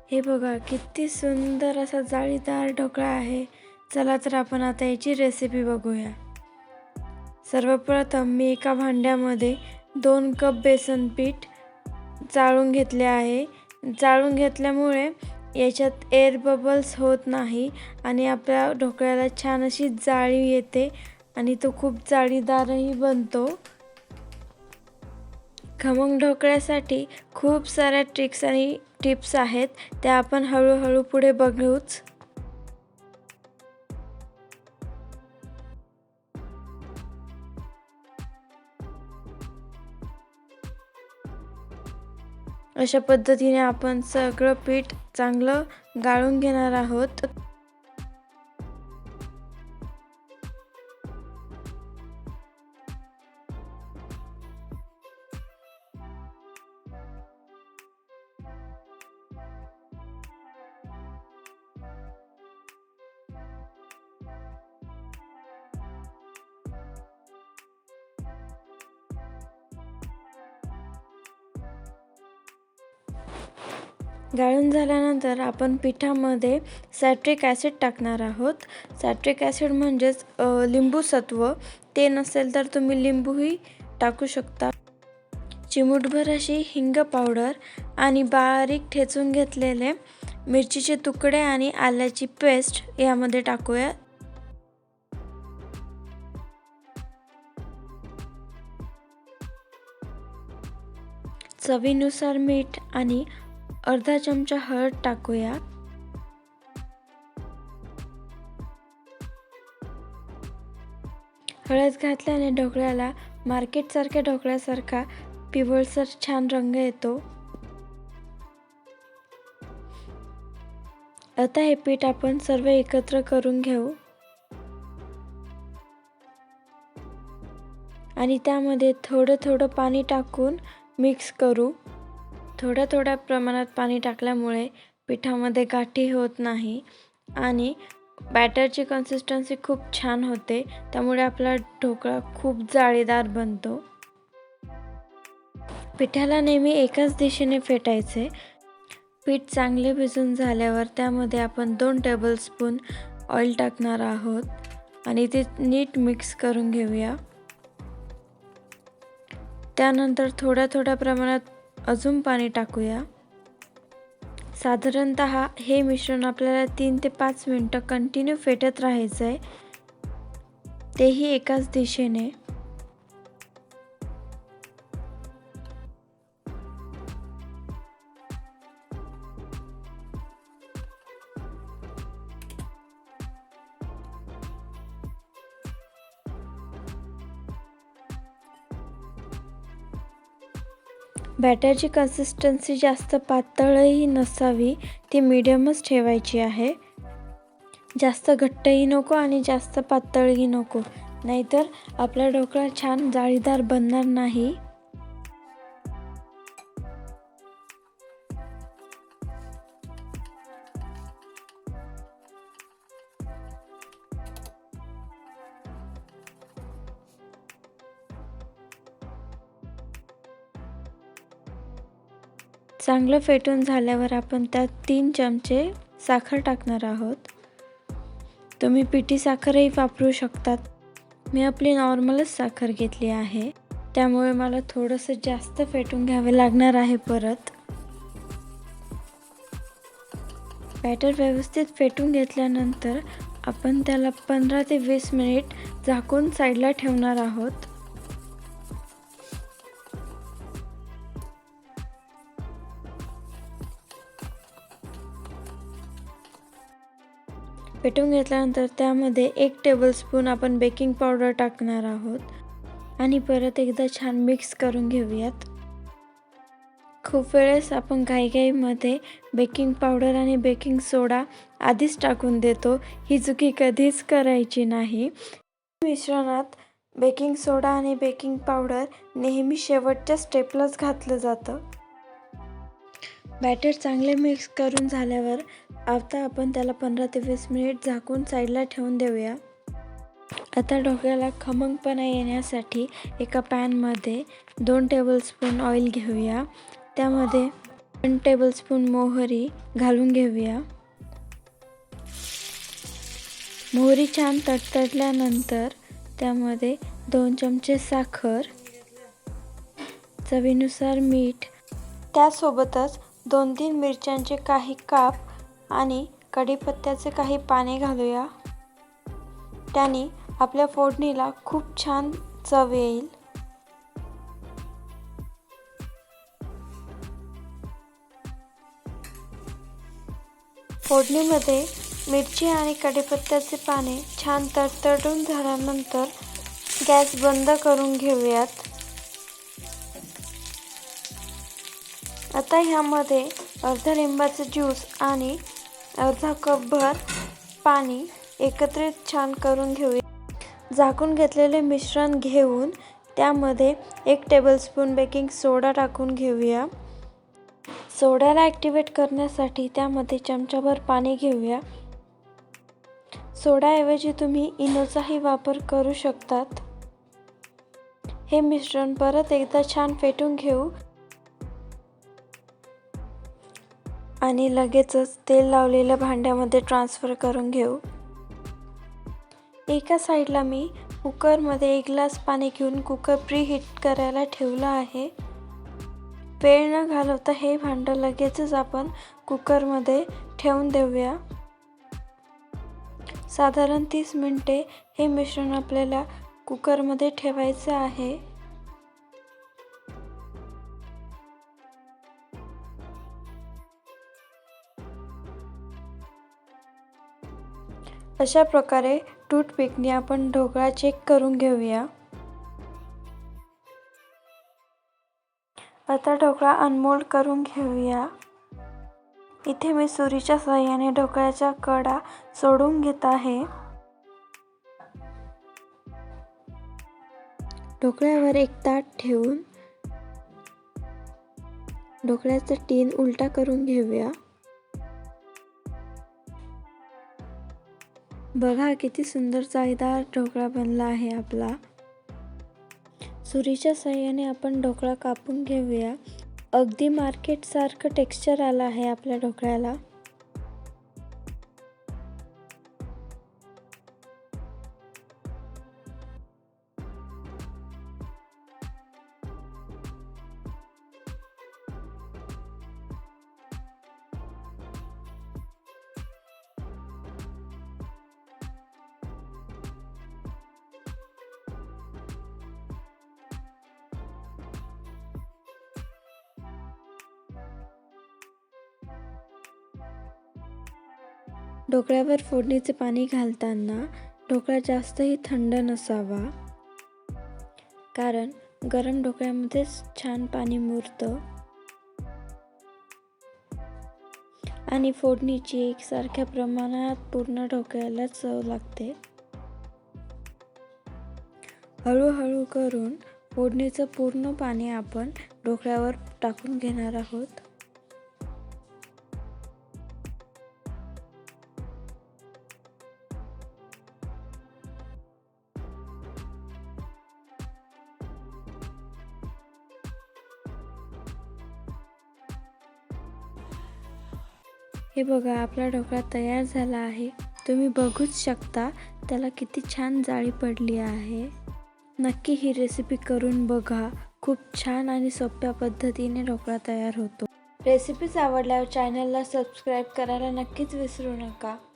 हे बघा किती सुंदर असा जाळीदार ढोकळा आहे. चला तर आपण आता याची रेसिपी बघूया. सर्वप्रथम मी एका भांड्यामध्ये 2 कप बेसन पीठ चाळून घेतले आहे. चाळून घेतल्यामुळे याच्यात एअर बबल्स होत नाही आणि आपल्या ढोकळ्याला छान अशी जाळी येते आणि तो खूप जाळीदारही बनतो. खमंग ढोकळ्यासाठी खूप साऱ्या ट्रिक्स आणि टिप्स आहेत, त्या आपण हळूहळू पुढे बघूच. अशा पद्धतीने आपण सगळं पीठ चांगलं गाळून घेणार आहोत. गाळून झाल्यानंतर आपण पिठामध्ये सायट्रिक ॲसिड टाकणार आहोत. सायट्रिक ॲसिड म्हणजेच लिंबू सत्व. ते नसेल तर तुम्ही लिंबूही टाकू शकता. चिमूटभर अशी हिंग पावडर आणि बारीक ठेचून घेतलेले मिरचीचे तुकडे आणि आल्याची पेस्ट यामध्ये टाकूया. चवीनुसार मीठ आणि अर्धा चमचा हळद टाकूया. हळद घातल्याने ढोकळ्याला मार्केटसारख्या ढोकळ्यासारखा पिवळसर छान रंग येतो. आता हे पीठ आपण सर्व एकत्र करून घेऊ आणि त्यामध्ये थोडं थोडं पाणी टाकून मिक्स करू. थोड्या प्रमाणात पाणी टाकल्यामुळे पिठामध्ये गाठी होत नाही आणि बॅटरची कन्सिस्टन्सी खूप छान होते. त्यामुळे आपला ढोकळा खूप जाळीदार बनतो. पिठाला नेहमी एकाच दिशेने फेटायचे. पीठ चांगले भिजून झाल्यावर त्यामध्ये आपण 2 टेबलस्पून ऑइल टाकणार आहोत आणि ते नीट मिक्स करून घेऊया. त्यानंतर थोड्या प्रमाणात अजून पाणी टाकूया. साधारणतः हे मिश्रण आपल्याला 3 ते 5 मिनिटं कंटिन्यू फेटत राहायचं आहे, तेही एकाच दिशेने. बॅटरची कन्सिस्टन्सी जास्त पातळही नसावी, ती मीडियमच ठेवायची आहे. जास्त घट्टही नको आणि जास्त पातळही नको, नाहीतर आपला ढोकळा छान जाळीदार बनणार नाही. चांगलं फेटून झाल्यावर आपण त्यात 3 चमचे साखर टाकणार आहोत. तुम्ही पिठी साखरही वापरू शकतात. मी आपली नॉर्मलच साखर घेतली आहे, त्यामुळे मला थोडंसं जास्त फेटून घ्यावे लागणार आहे परत. बॅटर व्यवस्थित फेटून घेतल्यानंतर आपण त्याला 15 ते 20 मिनिट झाकून साईडला ठेवणार आहोत. फेटून घेतल्यानंतर त्यामध्ये 1 टेबलस्पून आपण बेकिंग पावडर टाकणार आहोत आणि परत एकदा छान मिक्स करून घेऊयात. खूप वेळेस आपण घाईघाईमध्ये बेकिंग पावडर आणि बेकिंग सोडा आधीच टाकून देतो. ही चुकी कधीच करायची नाही. मिश्रणात बेकिंग सोडा आणि बेकिंग पावडर नेहमी शेवटच्या स्टेपलाच घातलं जातं. बॅटर चांगले मिक्स करून झाल्यावर आता आपण त्याला 15 ते 20 मिनिट झाकून साईडला ठेवून देऊया. आता ढोकळ्याला खमंगपणा येण्यासाठी एका पॅनमध्ये 2 टेबलस्पून ऑइल घेऊया. त्यामध्ये 1 टेबलस्पून मोहरी घालून घेऊया. मोहरी छान तडतडल्यानंतर त्यामध्ये 2 चमचे साखर, चवीनुसार मीठ, त्यासोबतच 2-3 मिरच्यांचे काही काप आणि कढीपत्त्याचे काही पाने घालूया. त्याने आपल्या फोडणीला खूप छान चव येईल. फोडणीमध्ये मिरची आणि कढीपत्त्याचे पाने छान तडतडून झाल्यानंतर गॅस बंद करून घेऊयात. आता ह्यामध्ये अर्धा लिंबाचा ज्यूस आणि अर्धा कपभर पाणी एकत्रित छान करून घेऊया. झाकून घेतलेले मिश्रण घेऊन त्यामध्ये 1 टेबलस्पून बेकिंग सोडा टाकून घेऊया. सोड्याला ॲक्टिवेट करण्यासाठी त्यामध्ये चमचाभर पाणी घेऊया. सोड्याऐवजी तुम्ही इनोचाही वापर करू शकतात. हे मिश्रण परत एकदा छान फेटून घेऊ आणि लगेचच तेल लावलेल्या भांड्यामध्ये ट्रान्सफर करून घेऊ. एका साईडला मी कुकरमध्ये 1 ग्लास पाणी घेऊन कुकर प्रीहीट करायला ठेवला आहे. वेळ न घालवता हे भांडं लगेचच आपण कुकरमध्ये ठेवून देऊया. साधारण 30 मिनिटे हे मिश्रण आपल्याला कुकरमध्ये ठेवायचे आहे. अशा प्रकारे टूथपिकने आपण ढोकळा चेक करून घेऊया. आता ढोकळा अनमोल्ड करून घेऊया. इथे मी सुरीच्या साहाय्याने ढोकळ्याच्या कडा सोडून घेत आहे. ढोकळ्यावर एक ताट ठेवून ढोकळ्याचा टीन उलटा करून घेऊया. बघा किती सुंदर जाळीदार ढोकळा बनला आहे आपला. सुरीच्या साहाय्याने आपण ढोकळा कापून घेऊया. अगदी मार्केट सारखं टेक्स्चर आलं आहे आपल्या ढोकळ्याला. ढोकळ्यावर फोडणीचे पाणी घालताना ढोकळा जास्तही थंड नसावा, कारण गरम ढोकळ्यामध्येच छान पाणी मुरतं आणि फोडणीची एकसारख्या प्रमाणात पूर्ण ढोकळ्याला चव लागते. हळूहळू करून फोडणीचं पूर्ण पाणी आपण ढोकळ्यावर टाकून घेणार आहोत. हे बघा आपला ढोकळा तयार झाला आहे. तुम्ही बघूच शकता त्याला किती छान जाळी पडली आहे. नक्की ही रेसिपी करून बघा. खूप छान आणि सोप्या पद्धतीने ढोकळा तयार होतो. रेसिपीज आवडल्यावर चॅनलला सबस्क्राईब करायला नक्कीच विसरू नका.